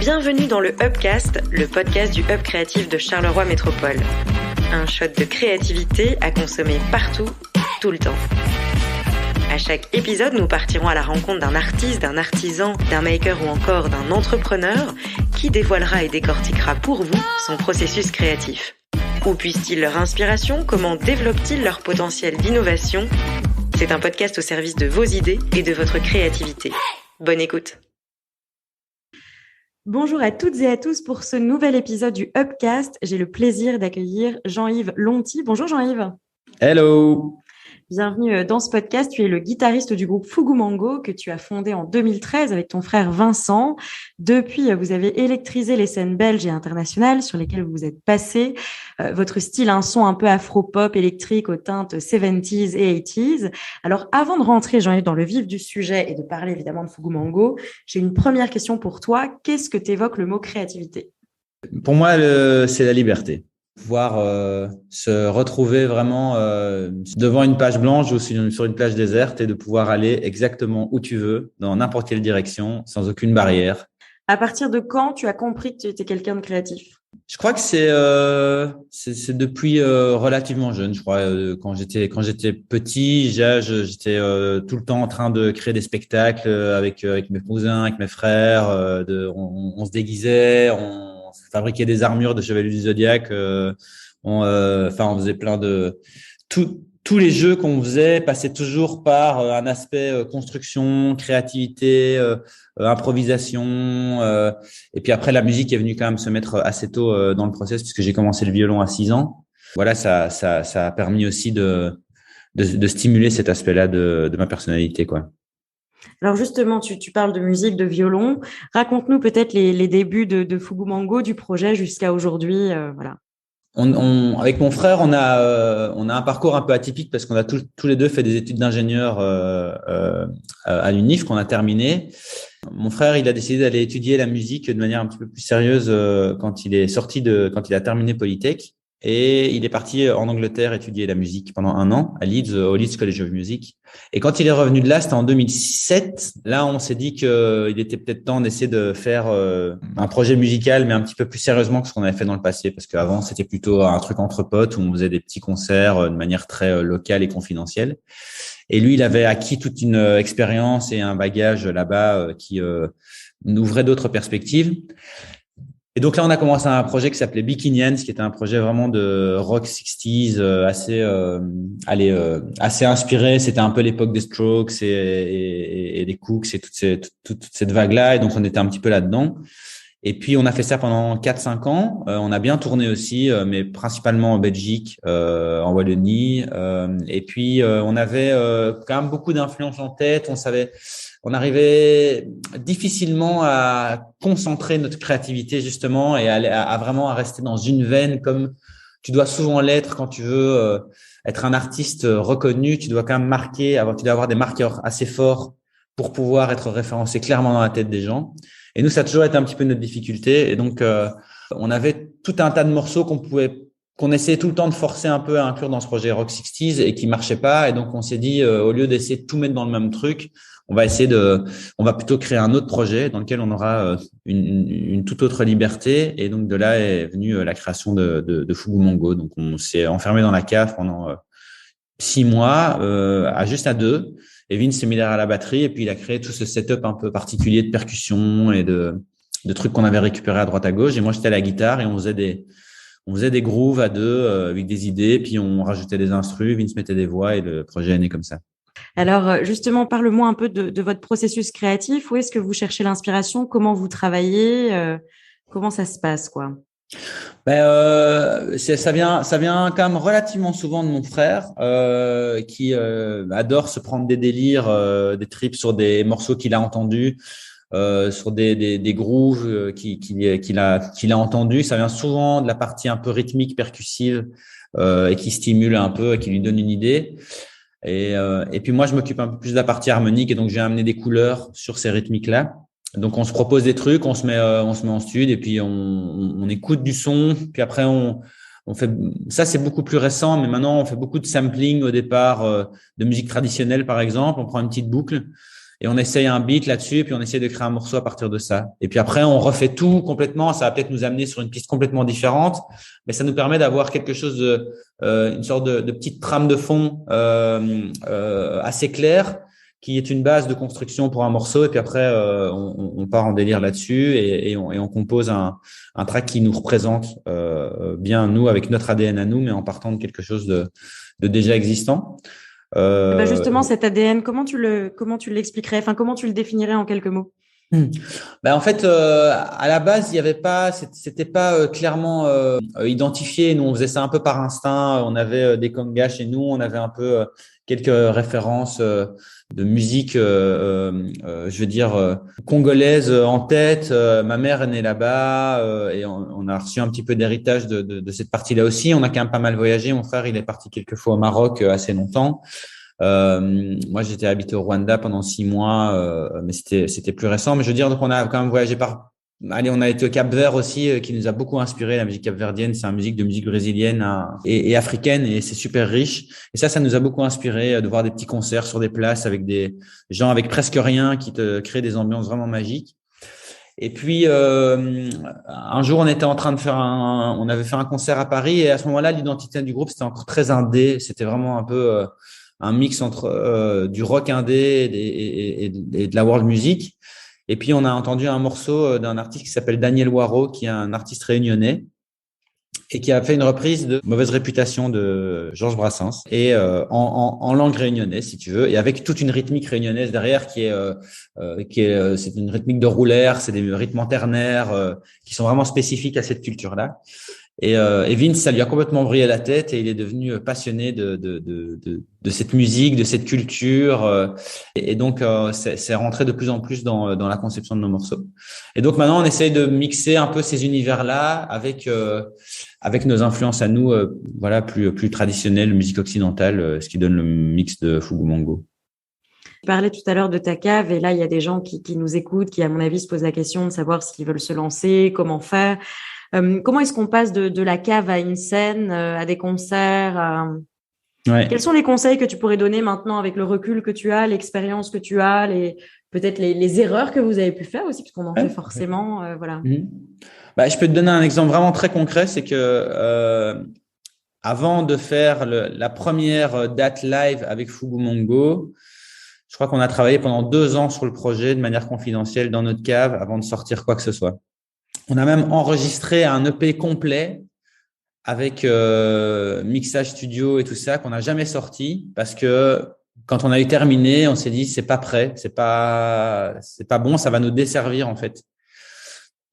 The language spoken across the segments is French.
Bienvenue dans le Hubcast, le podcast du Hub créatif de Charleroi Métropole. Un shot de créativité à consommer partout, tout le temps. À chaque épisode, nous partirons à la rencontre d'un artiste, d'un artisan, d'un maker ou encore d'un entrepreneur qui dévoilera et décortiquera pour vous son processus créatif. Où puissent-ils leur inspiration? Comment développent-ils leur potentiel d'innovation? C'est un podcast au service de vos idées et de votre créativité. Bonne écoute. Bonjour à toutes et à tous pour ce nouvel épisode du Hubcast. J'ai le plaisir d'accueillir Jean-Yves Lonty. Bonjour Jean-Yves. Hello. Bienvenue dans ce podcast. Tu es le guitariste du groupe Fugu Mango que tu as fondé en 2013 avec ton frère Vincent. Depuis, vous avez électrisé les scènes belges et internationales sur lesquelles vous êtes passés. Votre style a un son un peu afro-pop électrique aux teintes 70s et 80s. Alors, avant de rentrer, Jean-Yves, dans le vif du sujet et de parler évidemment de Fugu Mango, j'ai une première question pour toi. Qu'est-ce que t'évoque le mot créativité? Pour moi, c'est la liberté. Pouvoir se retrouver vraiment devant une page blanche ou sur une plage déserte et de pouvoir aller exactement où tu veux, dans n'importe quelle direction, sans aucune barrière. À partir de quand tu as compris que tu étais quelqu'un de créatif? Je crois que c'est depuis relativement jeune. Je crois quand j'étais petit, j'étais tout le temps en train de créer des spectacles avec mes cousins, avec mes frères. On se déguisait, on fabriquait des armures de chevaliers du Zodiaque. On faisait plein de tous les jeux qu'on faisait passaient toujours par un aspect construction, créativité, improvisation. Et puis après, la musique est venue quand même se mettre assez tôt dans le process puisque j'ai commencé le violon à 6 ans. Voilà, ça a permis aussi de stimuler cet aspect-là de ma personnalité, quoi. Alors justement, tu parles de musique, de violon. Raconte-nous peut-être les débuts de Fugu Mango, du projet jusqu'à aujourd'hui. Voilà. Avec mon frère, on a un parcours un peu atypique parce qu'on a tous les deux fait des études d'ingénieur à l'UNIF qu'on a terminé. Mon frère, il a décidé d'aller étudier la musique de manière un petit peu plus sérieuse quand il a terminé Polytech. Et il est parti en Angleterre étudier la musique pendant 1 an à Leeds, au Leeds College of Music. Et quand il est revenu de là, c'était en 2007. Là, on s'est dit qu'il était peut-être temps d'essayer de faire un projet musical, mais un petit peu plus sérieusement que ce qu'on avait fait dans le passé. Parce qu'avant, c'était plutôt un truc entre potes où on faisait des petits concerts de manière très locale et confidentielle. Et lui, il avait acquis toute une expérience et un bagage là-bas qui nous ouvrait d'autres perspectives. Et donc là, on a commencé un projet qui s'appelait Bikinians, qui était un projet vraiment de rock 60s, assez inspiré. C'était un peu l'époque des Strokes et des Cooks et toute cette vague-là. Et donc, on était un petit peu là-dedans. Et puis, on a fait ça pendant 4-5 ans. On a bien tourné aussi, mais principalement en Belgique, en Wallonie. Et puis, on avait quand même beaucoup d'influences en tête. On arrivait difficilement à concentrer notre créativité justement et à vraiment à rester dans une veine comme tu dois souvent l'être quand tu veux être un artiste reconnu. Tu dois quand même tu dois avoir des marqueurs assez forts pour pouvoir être référencé clairement dans la tête des gens. Et nous, ça a toujours été un petit peu notre difficulté. Et donc, on avait tout un tas de morceaux qu'on essayait tout le temps de forcer un peu à inclure dans ce projet Rock 60s et qui marchait pas. Et donc, on s'est dit, au lieu d'essayer de tout mettre dans le même truc, on va plutôt créer un autre projet dans lequel on aura une toute autre liberté. Et donc, de là est venue la création de Fugu Mango. Donc, on s'est enfermé dans la cave pendant 6 mois, juste à 2. Et Vince s'est mis derrière la batterie et puis il a créé tout ce setup un peu particulier de percussion et de trucs qu'on avait récupérés à droite à gauche. Et moi, j'étais à la guitare et on faisait des grooves à 2 avec des idées. Puis on rajoutait des instrus, Vince mettait des voix et le projet est né comme ça. Alors justement, parle-moi un peu de votre processus créatif. Où est-ce que vous cherchez l'inspiration? Comment vous travaillez? Comment ça se passe, quoi? Ça vient quand même relativement souvent de mon frère qui adore se prendre des délires, des trips sur des morceaux qu'il a entendus, sur des grooves qu'il a entendus. Ça vient souvent de la partie un peu rythmique, percussive et qui stimule un peu, et qui lui donne une idée. Et puis moi, je m'occupe un peu plus de la partie harmonique et donc j'ai amené des couleurs sur ces rythmiques-là. Donc on se propose des trucs, on se met en studio et puis on écoute du son. Puis après on fait ça, c'est beaucoup plus récent, mais maintenant on fait beaucoup de sampling au départ de musique traditionnelle par exemple. On prend une petite boucle et on essaye un beat là-dessus, et puis on essaye de créer un morceau à partir de ça. Et puis après, on refait tout complètement. Ça va peut-être nous amener sur une piste complètement différente, mais ça nous permet d'avoir quelque chose une sorte de petite trame de fond assez claire, qui est une base de construction pour un morceau. Et puis après, on part en délire là-dessus et on compose un track qui nous représente bien nous, avec notre ADN à nous, mais en partant de quelque chose de déjà existant. Justement, cet ADN, comment tu l'expliquerais? Enfin, comment tu le définirais en quelques mots? En fait, à la base, il y avait pas, c'était pas clairement identifié. Nous, on faisait ça un peu par instinct. On avait des congas chez nous. On avait un peu quelques références de musique, je veux dire congolaise en tête. Ma mère est née là-bas et on a reçu un petit peu d'héritage de cette partie-là aussi. On a quand même pas mal voyagé. Mon frère, il est parti quelques fois au Maroc assez longtemps. Moi, j'étais habité au Rwanda pendant 6 mois, mais c'était plus récent. Mais je veux dire, donc on a quand même voyagé on a été au Cap-Vert aussi, qui nous a beaucoup inspiré. La musique capverdienne, c'est une musique brésilienne et africaine, et c'est super riche. Et ça nous a beaucoup inspiré de voir des petits concerts sur des places avec des gens avec presque rien qui te créent des ambiances vraiment magiques. Et puis un jour, on était en train de on avait fait un concert à Paris, et à ce moment-là, l'identité du groupe, c'était encore très indé. C'était vraiment un peu un mix entre du rock indé et de la world music. Et puis, on a entendu un morceau d'un artiste qui s'appelle Daniel Waro, qui est un artiste réunionnais et qui a fait une reprise de Mauvaise réputation de Georges Brassens, et en langue réunionnaise, si tu veux, et avec toute une rythmique réunionnaise derrière c'est une rythmique de roulaire, c'est des rythmes en ternaire qui sont vraiment spécifiques à cette culture-là. Et Vince, ça lui a complètement brillé la tête, et il est devenu passionné de cette musique, de cette culture. Et donc, c'est rentré de plus en plus dans la conception de nos morceaux. Et donc, maintenant, on essaye de mixer un peu ces univers-là avec nos influences à nous, plus traditionnelles, musique occidentale, ce qui donne le mix de Fugu Mango. Tu parlais tout à l'heure de ta cave, et là, il y a des gens qui nous écoutent, qui, à mon avis, se posent la question de savoir s'ils veulent se lancer, comment faire. Comment est-ce qu'on passe de la cave à une scène, à des concerts Ouais. Quels sont les conseils que tu pourrais donner maintenant avec le recul que tu as, l'expérience que tu as, peut-être les erreurs que vous avez pu faire aussi, parce qu'on en fait forcément, voilà. Je peux te donner un exemple vraiment très concret, c'est que avant de faire la première date live avec Fugu Mango, je crois qu'on a travaillé pendant 2 ans sur le projet de manière confidentielle dans notre cave avant de sortir quoi que ce soit. On a même enregistré un EP complet avec mixage studio et tout ça qu'on n'a jamais sorti, parce que quand on a eu terminé, on s'est dit c'est pas prêt, c'est pas bon, ça va nous desservir en fait.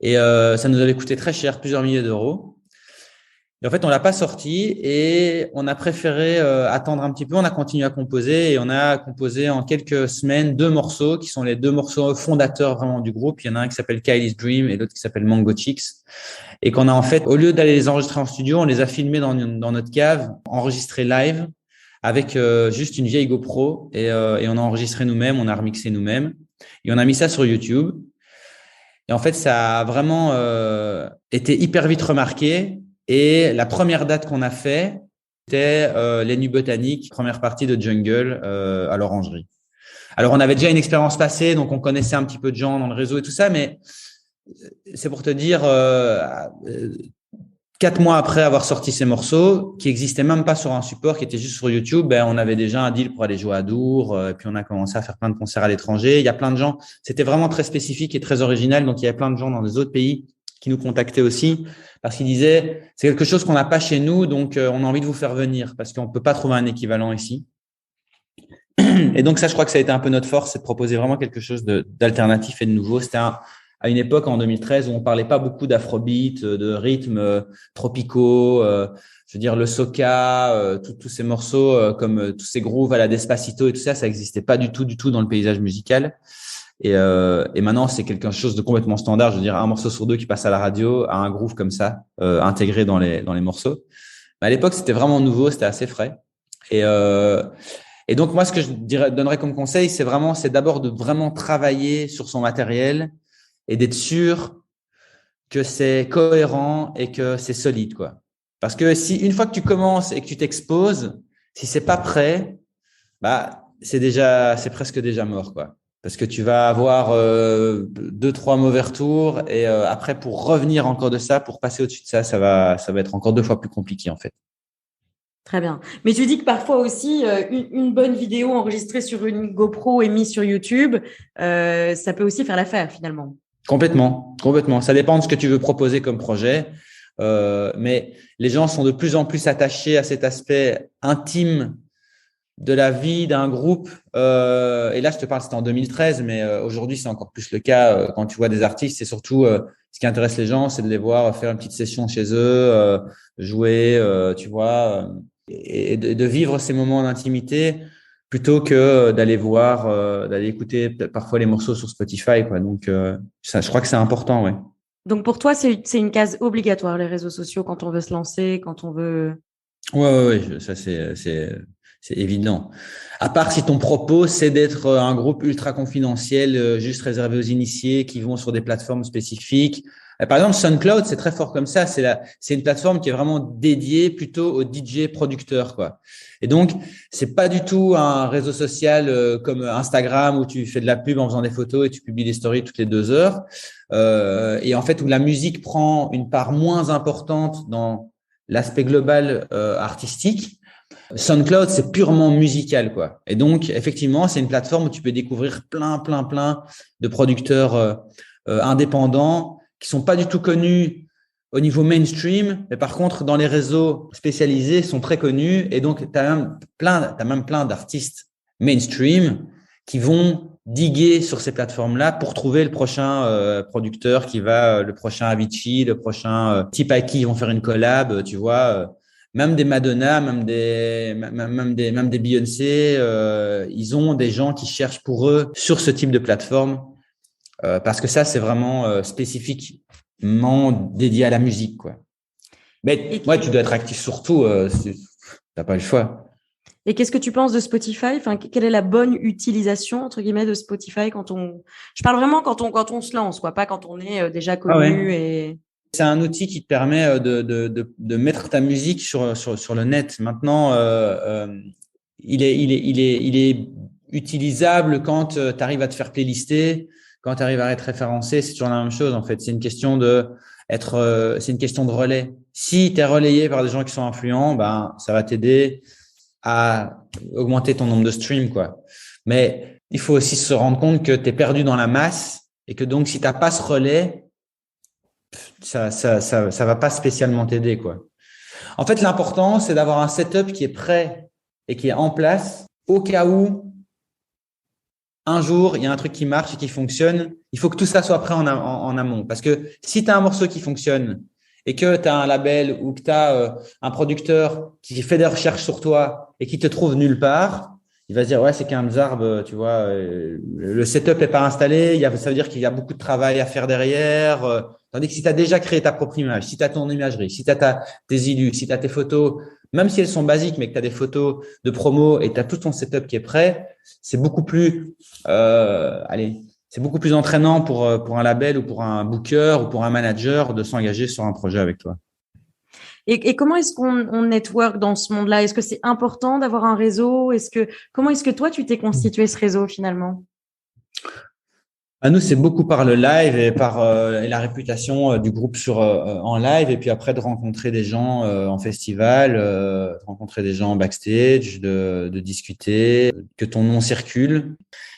Et ça nous avait coûté très cher, plusieurs milliers d'euros. Et en fait, on l'a pas sorti, et on a préféré attendre un petit peu. On a continué à composer, et on a composé en quelques semaines 2 morceaux qui sont les 2 morceaux fondateurs vraiment du groupe. Il y en a un qui s'appelle Kylie's Dream et l'autre qui s'appelle Mango Chicks. Et qu'on a en fait, au lieu d'aller les enregistrer en studio, on les a filmés dans notre cave, enregistrés live avec juste une vieille GoPro, et on a enregistré nous-mêmes, on a remixé nous-mêmes, et on a mis ça sur YouTube. Et en fait, ça a vraiment été hyper vite remarqué. Et la première date qu'on a fait, c'était les Nuits Botaniques, première partie de Jungle à l'Orangerie. Alors, on avait déjà une expérience passée, donc on connaissait un petit peu de gens dans le réseau et tout ça, mais c'est pour te dire, 4 mois après avoir sorti ces morceaux, qui n'existaient même pas sur un support, qui était juste sur YouTube, on avait déjà un deal pour aller jouer à Dour, et puis on a commencé à faire plein de concerts à l'étranger. Il y a plein de gens, c'était vraiment très spécifique et très original, donc il y avait plein de gens dans des autres pays qui nous contactaient aussi, parce qu'ils disaient c'est quelque chose qu'on n'a pas chez nous, donc on a envie de vous faire venir, parce qu'on peut pas trouver un équivalent ici. Et donc ça, je crois que ça a été un peu notre force, c'est de proposer vraiment quelque chose d'alternatif et de nouveau. C'était à une époque, en 2013, où on parlait pas beaucoup d'afrobeat, de rythmes tropicaux, je veux dire le soca, tous ces morceaux comme tous ces grooves à la Despacito et tout ça, ça existait pas du tout dans le paysage musical. Et maintenant, c'est quelque chose de complètement standard. Je veux dire, un morceau sur 2 qui passe à la radio a un groove comme ça, intégré dans les morceaux. Mais à l'époque, c'était vraiment nouveau, c'était assez frais. Et donc, moi, ce que je donnerais comme conseil, c'est d'abord de vraiment travailler sur son matériel et d'être sûr que c'est cohérent et que c'est solide, quoi. Parce que si une fois que tu commences et que tu t'exposes, si c'est pas prêt, c'est presque déjà mort, quoi. Parce que tu vas avoir 2-3 mauvais retours et après, pour revenir encore de ça, pour passer au-dessus de ça, ça va être encore 2 fois plus compliqué en fait. Très bien. Mais tu dis que parfois aussi, une bonne vidéo enregistrée sur une GoPro et mise sur YouTube, ça peut aussi faire l'affaire finalement. Complètement, complètement. Ça dépend de ce que tu veux proposer comme projet. Mais les gens sont de plus en plus attachés à cet aspect intime de la vie d'un groupe. Et là, je te parle, c'était en 2013, mais aujourd'hui, c'est encore plus le cas quand tu vois des artistes. C'est surtout ce qui intéresse les gens, c'est de les voir faire une petite session chez eux, jouer, tu vois, et de vivre ces moments d'intimité plutôt que d'aller voir, d'aller écouter parfois les morceaux sur Spotify, quoi. Donc, ça, je crois que c'est important, ouais. Donc pour toi, c'est une case obligatoire, les réseaux sociaux, quand on veut se lancer, quand on veut… Ouais, ça c'est évident. À part si ton propos c'est d'être un groupe ultra confidentiel, juste réservé aux initiés qui vont sur des plateformes spécifiques. Par exemple, SoundCloud, c'est très fort comme ça. C'est une plateforme qui est vraiment dédiée plutôt aux DJ producteurs, quoi. Et donc, c'est pas du tout un réseau social comme Instagram où tu fais de la pub en faisant des photos et tu publies des stories toutes les 2 heures. Et en fait, où la musique prend une part moins importante dans l'aspect global artistique. SoundCloud, c'est purement musical, quoi. Et donc, effectivement, c'est une plateforme où tu peux découvrir plein de producteurs indépendants qui sont pas du tout connus au niveau mainstream, mais par contre, dans les réseaux spécialisés, sont très connus. Et donc, t'as même plein d'artistes mainstream qui vont diguer sur ces plateformes-là pour trouver le prochain producteur le prochain Avicii, le prochain type à qui ils vont faire une collab, tu vois. Même des Madonna, même des Beyoncé, ils ont des gens qui cherchent pour eux sur ce type de plateforme parce que ça, c'est vraiment spécifiquement dédié à la musique, quoi. Mais ouais, tu dois être actif surtout, t'as pas le choix. Et qu'est-ce que tu penses de Spotify? Enfin, quelle est la bonne utilisation, entre guillemets, de Spotify quand on… Je parle vraiment quand on se lance, quoi, pas quand on est déjà connu et… C'est un outil qui te permet de mettre ta musique sur le net. Maintenant, il est utilisable quand tu arrives à te faire playlister, quand tu arrives à être référencé. C'est toujours la même chose, en fait. C'est une question c'est une question de relais. Si tu es relayé par des gens qui sont influents, ben, ça va t'aider à augmenter ton nombre de streams, quoi. Mais il faut aussi se rendre compte que tu es perdu dans la masse et que donc, si tu n'as pas ce relais, ça va pas spécialement t'aider, quoi. En fait, l'important, c'est d'avoir un setup qui est prêt et qui est en place au cas où un jour, il y a un truc qui marche et qui fonctionne. Il faut que tout ça soit prêt en amont. Parce que si tu as un morceau qui fonctionne et que tu as un label ou que tu as un producteur qui fait des recherches sur toi et qui te trouve nulle part, il va se dire, ouais, c'est qu'un zarbe, tu vois, le setup est pas installé, ça veut dire qu'il y a beaucoup de travail à faire derrière. Tandis que si tu as déjà créé ta propre image, si tu as ton imagerie, si tu as tes illus, si tu as tes photos, même si elles sont basiques, mais que tu as des photos de promo et tu as tout ton setup qui est prêt, c'est beaucoup plus, c'est beaucoup plus entraînant pour un label ou pour un booker ou pour un manager de s'engager sur un projet avec toi. Et comment est-ce qu'on network dans ce monde-là? Est-ce que c'est important d'avoir un réseau? Comment est-ce que toi, tu t'es constitué ce réseau finalement? À nous, c'est beaucoup par le live et par la réputation du groupe en live, et puis après de rencontrer des gens en festival, de rencontrer des gens backstage, de discuter, que ton nom circule.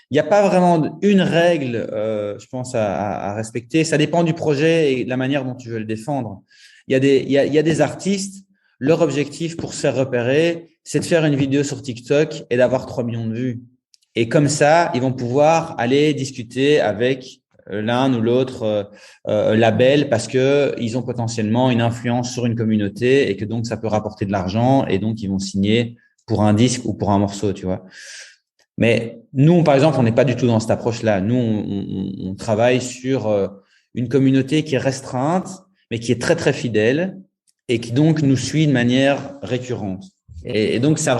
Il n'y a pas vraiment une règle, je pense, à respecter. Ça dépend du projet et de la manière dont tu veux le défendre. Il y a des artistes, leur objectif pour se faire repérer, c'est de faire une vidéo sur TikTok et d'avoir 3 millions de vues. Et comme ça, ils vont pouvoir aller discuter avec l'un ou l'autre label parce que ils ont potentiellement une influence sur une communauté et que donc ça peut rapporter de l'argent et donc ils vont signer pour un disque ou pour un morceau, tu vois. Mais nous, par exemple, on n'est pas du tout dans cette approche-là. Nous, on travaille sur une communauté qui est restreinte, mais qui est très fidèle et qui donc nous suit de manière récurrente. Et donc, c'est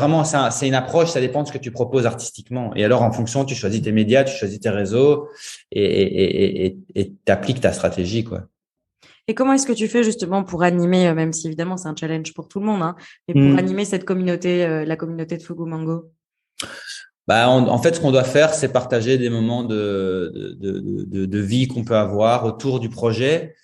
une approche, ça dépend de ce que tu proposes artistiquement. Et alors, en fonction, tu choisis tes médias, tu choisis tes réseaux et t'appliques ta stratégie, quoi. Et comment est-ce que tu fais justement pour animer, même si évidemment c'est un challenge pour tout le monde, hein, mais pour animer cette communauté, la communauté de Fugu Mango? En fait, ce qu'on doit faire, c'est partager des moments de vie qu'on peut avoir autour du projet.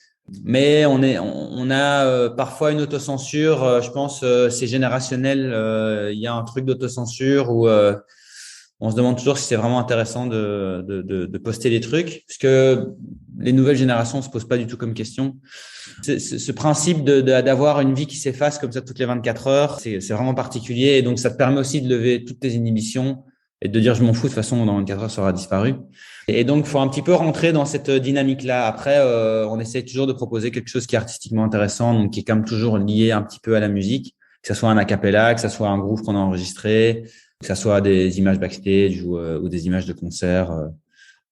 Mais on a parfois une autocensure. Je pense c'est générationnel. Il y a un truc d'autocensure où on se demande toujours si c'est vraiment intéressant de poster des trucs, parce que les nouvelles générations se posent pas du tout comme question. Ce principe d'avoir une vie qui s'efface comme ça toutes les 24 heures, c'est vraiment particulier. Et donc, ça te permet aussi de lever toutes tes inhibitions et de dire je m'en fous, de toute façon, dans 24 heures, ça aura disparu. Et donc, il faut un petit peu rentrer dans cette dynamique-là. Après, on essaie toujours de proposer quelque chose qui est artistiquement intéressant, donc qui est quand même toujours lié un petit peu à la musique, que ça soit un a cappella, que ça soit un groove qu'on a enregistré, que ça soit des images backstage ou des images de concert,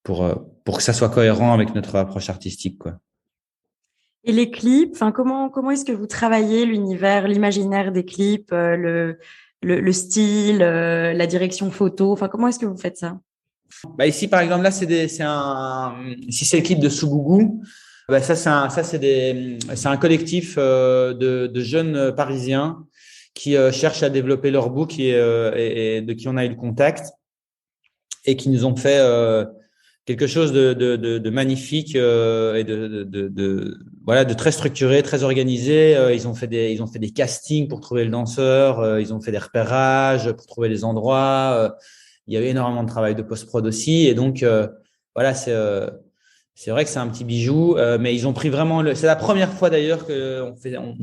pour que ça soit cohérent avec notre approche artistique, quoi. Et les clips, enfin, comment est-ce que vous travaillez l'univers, l'imaginaire des clips, le style, la direction photo, enfin, comment est-ce que vous faites ça? Ici, par exemple, là, si c'est le clip de Sougougou, c'est un collectif de jeunes Parisiens qui cherchent à développer leur book et de qui on a eu le contact et qui nous ont fait quelque chose de magnifique et de très structuré, très organisé. Ils ont fait des castings pour trouver le danseur, ils ont fait des repérages pour trouver les endroits. Il y avait énormément de travail de post-prod aussi, et donc c'est vrai que c'est un petit bijou, mais ils ont pris vraiment c'est la première fois d'ailleurs qu'on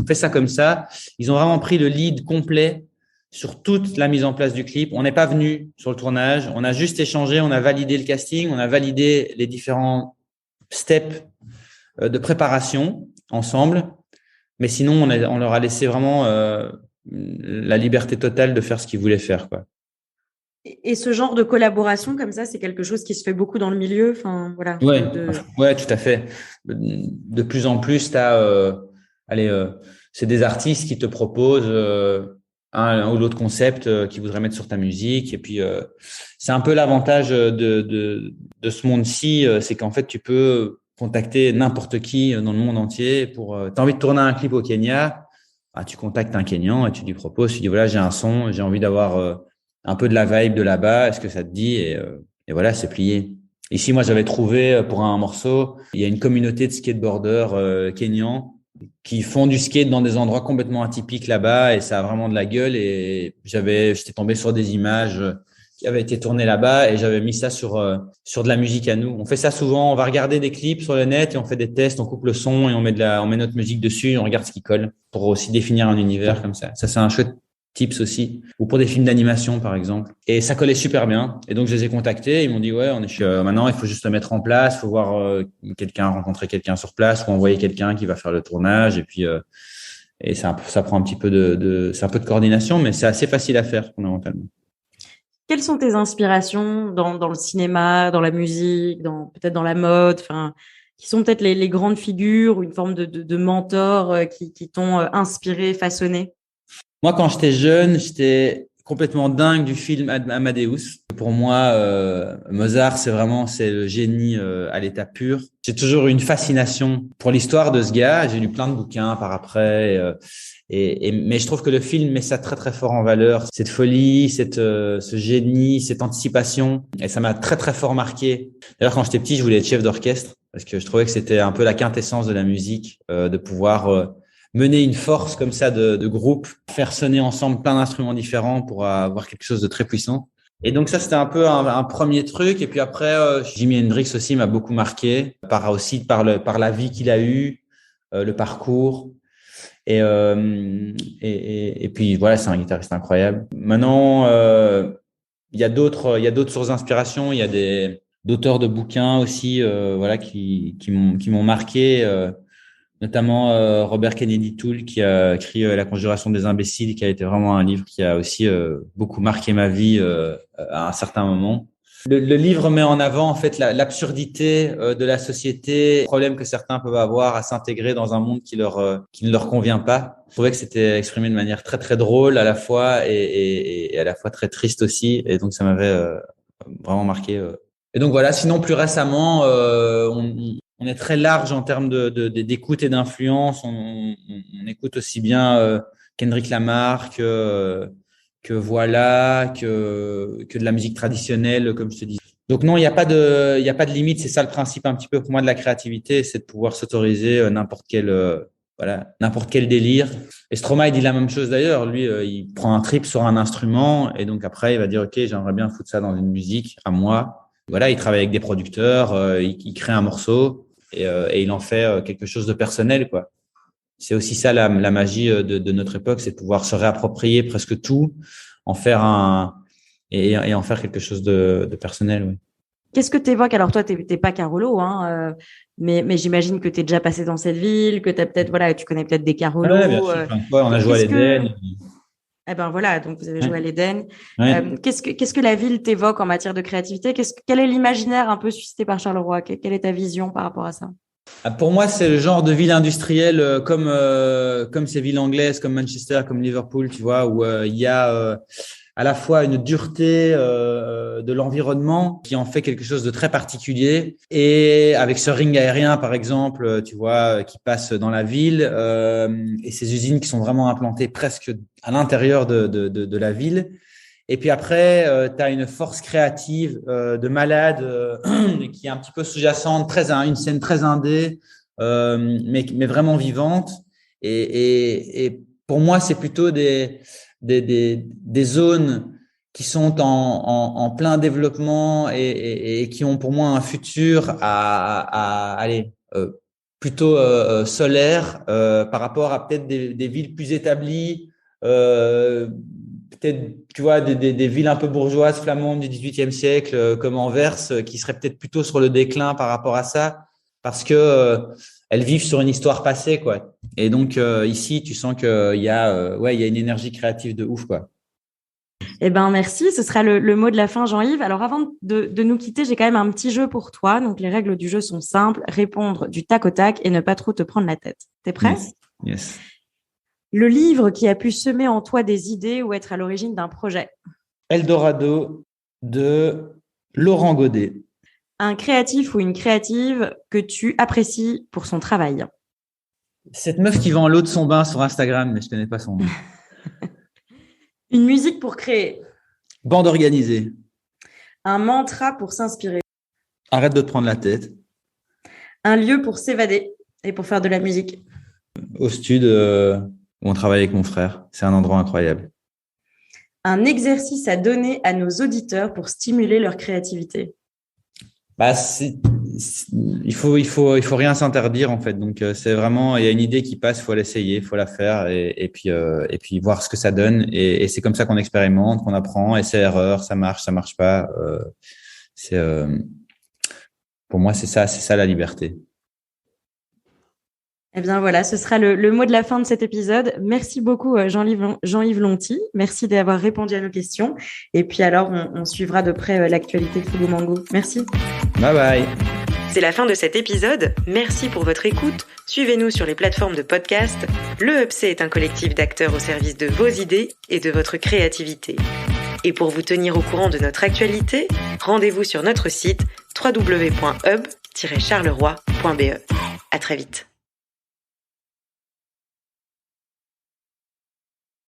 fait ça comme ça. Ils ont vraiment pris le lead complet sur toute la mise en place du clip. On n'est pas venu sur le tournage, on a juste échangé, on a validé le casting, on a validé les différents steps de préparation ensemble, mais sinon on leur a laissé vraiment la liberté totale de faire ce qu'ils voulaient faire, quoi. Et ce genre de collaboration comme ça, c'est quelque chose qui se fait beaucoup dans le milieu. Enfin, voilà. Ouais, tout à fait. De plus en plus, c'est des artistes qui te proposent un ou l'autre concept qu'ils voudraient mettre sur ta musique. Et puis, c'est un peu l'avantage de ce monde-ci, c'est qu'en fait, tu peux contacter n'importe qui dans le monde entier t'as envie de tourner un clip au Kenya, tu contactes un Kenyan et tu lui proposes, tu dis voilà, j'ai un son, j'ai envie d'avoir un peu de la vibe de là-bas, est-ce que ça te dit? Et voilà, c'est plié. Ici, moi, j'avais trouvé pour un morceau, il y a une communauté de skateboarders kenyans qui font du skate dans des endroits complètement atypiques là-bas, et ça a vraiment de la gueule. Et j'étais tombé sur des images qui avaient été tournées là-bas, et j'avais mis ça sur de la musique à nous. On fait ça souvent, on va regarder des clips sur le net et on fait des tests, on coupe le son et on met notre musique dessus et on regarde ce qui colle pour aussi définir un univers comme ça. Ça, c'est un chouette tips aussi, ou pour des films d'animation par exemple. Et ça collait super bien. Et donc je les ai contactés, ils m'ont dit ouais, maintenant il faut juste le mettre en place, il faut voir rencontrer quelqu'un sur place ou envoyer quelqu'un qui va faire le tournage. Et puis et ça prend un petit peu c'est un peu de coordination, mais c'est assez facile à faire fondamentalement. Quelles sont tes inspirations dans le cinéma, dans la musique, peut-être dans la mode, enfin, qui sont peut-être les grandes figures ou une forme de mentor qui t'ont inspiré, façonné? Moi, quand j'étais jeune, j'étais complètement dingue du film Amadeus. Pour moi, Mozart, c'est le génie à l'état pur. J'ai toujours eu une fascination pour l'histoire de ce gars. J'ai lu plein de bouquins par après, mais je trouve que le film met ça très très fort en valeur. Cette folie, ce génie, cette anticipation, et ça m'a très très fort marqué. D'ailleurs, quand j'étais petit, je voulais être chef d'orchestre parce que je trouvais que c'était un peu la quintessence de la musique, de pouvoir mener une force comme ça de groupe, faire sonner ensemble plein d'instruments différents pour avoir quelque chose de très puissant. Et donc ça, c'était un peu un premier truc. Et puis après, Jimi Hendrix aussi m'a beaucoup marqué par la vie qu'il a eue, le parcours. Et puis voilà, c'est un guitariste incroyable. Maintenant, il y a d'autres sources d'inspiration. Il y a d'auteurs de bouquins aussi, voilà, qui m'ont marqué. Notamment Robert Kennedy Toole qui a écrit La Conjuration des imbéciles, qui a été vraiment un livre qui a aussi beaucoup marqué ma vie à un certain moment. Le livre met en avant en fait l'absurdité de la société, le problème que certains peuvent avoir à s'intégrer dans un monde qui ne leur convient pas. Je trouvais que c'était exprimé de manière très très drôle à la fois et à la fois très triste aussi, et donc ça m'avait vraiment marqué. Et donc voilà. Sinon, plus récemment, on est très large en termes d'écoute et d'influence. On écoute aussi bien Kendrick Lamar que voilà, que de la musique traditionnelle, comme je te dis. Donc non, il n'y a pas de limite. C'est ça le principe un petit peu pour moi de la créativité, c'est de pouvoir s'autoriser n'importe quel délire. Et Stromae dit la même chose d'ailleurs. Lui, il prend un trip sur un instrument et donc après, il va dire, OK, j'aimerais bien foutre ça dans une musique à moi. Voilà, il travaille avec des producteurs, il crée un morceau et il en fait quelque chose de personnel, quoi. C'est aussi ça la magie de notre époque, c'est de pouvoir se réapproprier presque tout, en faire et en faire quelque chose de personnel, oui. Qu'est-ce que tu évoques? Alors toi, t'es pas Carolo, hein, mais j'imagine que tu es déjà passé dans cette ville, que t'as peut-être, voilà, tu connais peut-être des Carolos. Ouais, bien sûr, plein de fois, on a joué à l'Éden. Eh ben voilà, donc vous avez joué à l'Éden. Ouais. Qu'est-ce que la ville t'évoque en matière de créativité? Quel est l'imaginaire un peu suscité par Charleroi? Quelle est ta vision par rapport à ça? Pour moi, c'est le genre de ville industrielle comme ces villes anglaises, comme Manchester, comme Liverpool, tu vois, où il y a à la fois une dureté de l'environnement qui en fait quelque chose de très particulier, et avec ce ring aérien, par exemple, tu vois, qui passe dans la ville, et ces usines qui sont vraiment implantées presque à l'intérieur de la ville. Et puis après, tu as une force créative de malade qui est un petit peu sous-jacente, une scène très indé, mais vraiment vivante. Et pour moi, c'est plutôt des zones qui sont en plein développement et qui ont pour moi un futur aller plutôt solaire par rapport à peut-être des villes plus établies. Peut-être, tu vois, des villes un peu bourgeoises flamandes du XVIIIe siècle, comme Anvers, qui seraient peut-être plutôt sur le déclin par rapport à ça, parce que elles vivent sur une histoire passée, quoi. Et donc ici, tu sens qu'il y a, il y a une énergie créative de ouf, quoi. Eh ben merci, ce sera le mot de la fin, Jean-Yves. Alors avant de nous quitter, j'ai quand même un petit jeu pour toi. Donc les règles du jeu sont simples, répondre du tac au tac et ne pas trop te prendre la tête. T'es prêt? Yes. Le livre qui a pu semer en toi des idées ou être à l'origine d'un projet? Eldorado de Laurent Godet. Un créatif ou une créative que tu apprécies pour son travail? Cette meuf qui vend l'eau de son bain sur Instagram, mais je connais pas son nom. Une musique pour créer? Bande organisée. Un mantra pour s'inspirer? Arrête de te prendre la tête. Un lieu pour s'évader et pour faire de la musique? Au studio où on travaille avec mon frère. C'est un endroit incroyable. Un exercice à donner à nos auditeurs pour stimuler leur créativité? Bah, il faut rien s'interdire, en fait. Donc, c'est vraiment, il y a une idée qui passe, il faut l'essayer, il faut la faire et puis voir ce que ça donne. Et c'est comme ça qu'on expérimente, qu'on apprend, essai-erreur, ça marche pas. Pour moi, c'est ça la liberté. Eh bien voilà, ce sera le mot de la fin de cet épisode. Merci beaucoup Jean-Yves Lonty. Merci d'avoir répondu à nos questions. Et puis alors, on suivra de près l'actualité Frigo Mango. Merci. Bye bye. C'est la fin de cet épisode. Merci pour votre écoute. Suivez-nous sur les plateformes de podcast. Le UPC est un collectif d'acteurs au service de vos idées et de votre créativité. Et pour vous tenir au courant de notre actualité, rendez-vous sur notre site www.hub-charleroi.be. À très vite.